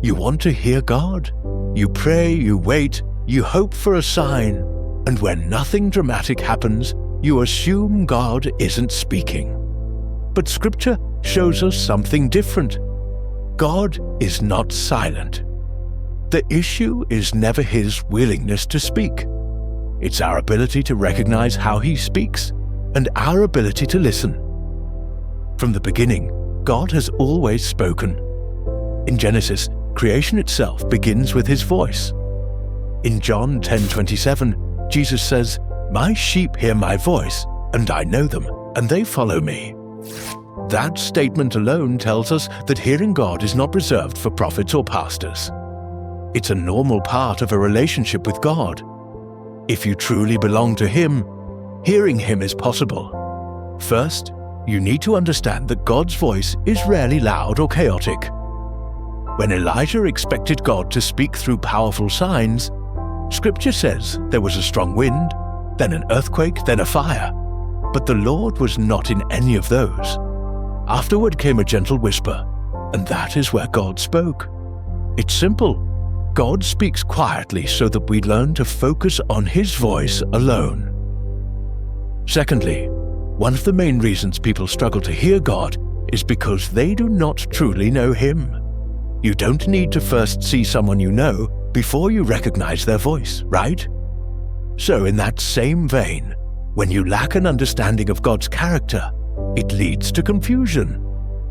You want to hear God? You pray, you wait, you hope for a sign, and when nothing dramatic happens, you assume God isn't speaking. But Scripture shows us something different. God is not silent. The issue is never His willingness to speak. It's our ability to recognize how He speaks and our ability to listen. From the beginning, God has always spoken. In Genesis, creation itself begins with His voice. In John 10:27, Jesus says, "My sheep hear my voice, and I know them, and they follow me." That statement alone tells us that hearing God is not reserved for prophets or pastors. It's a normal part of a relationship with God. If you truly belong to Him, hearing Him is possible. First, you need to understand that God's voice is rarely loud or chaotic. When Elijah expected God to speak through powerful signs, Scripture says there was a strong wind, then an earthquake, then a fire. But the Lord was not in any of those. Afterward came a gentle whisper, and that is where God spoke. It's simple. God speaks quietly so that we learn to focus on His voice alone. Secondly, one of the main reasons people struggle to hear God is because they do not truly know Him. You don't need to first see someone you know before you recognize their voice, right? So in that same vein, when you lack an understanding of God's character, it leads to confusion,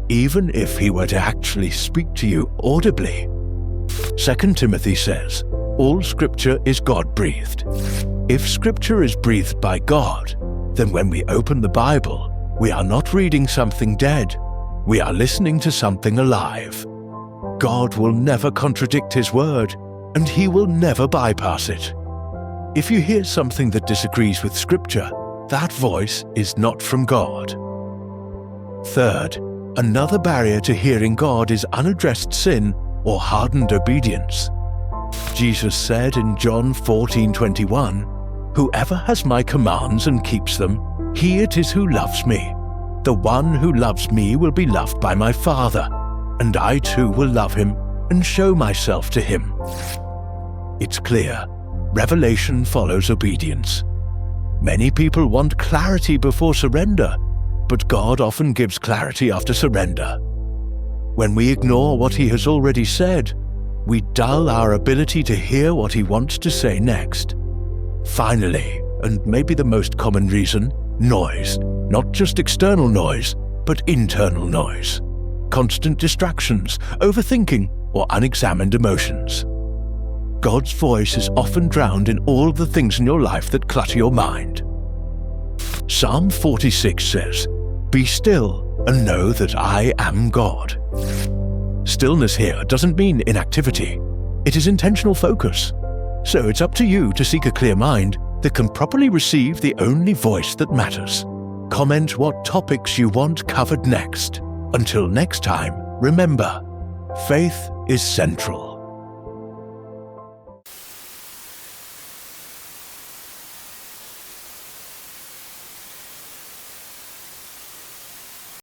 even if He were to actually speak to you audibly. 2 Timothy says, all Scripture is God-breathed. If Scripture is breathed by God, then when we open the Bible, we are not reading something dead. We are listening to something alive. God will never contradict His word, and He will never bypass it. If you hear something that disagrees with Scripture, that voice is not from God. Third, another barrier to hearing God is unaddressed sin or hardened obedience. Jesus said in John 14:21, "Whoever has my commands and keeps them, he it is who loves me. The one who loves me will be loved by my Father, and I too will love him and show myself to him." It's clear, revelation follows obedience. Many people want clarity before surrender, but God often gives clarity after surrender. When we ignore what He has already said, we dull our ability to hear what He wants to say next. Finally, and maybe the most common reason, noise. Not just external noise, but internal noise. Constant distractions, overthinking, or unexamined emotions. God's voice is often drowned in all the things in your life that clutter your mind. Psalm 46 says, "Be still and know that I am God." Stillness here doesn't mean inactivity. It is intentional focus. So it's up to you to seek a clear mind that can properly receive the only voice that matters. Comment what topics you want covered next. Until next time, remember, faith is central.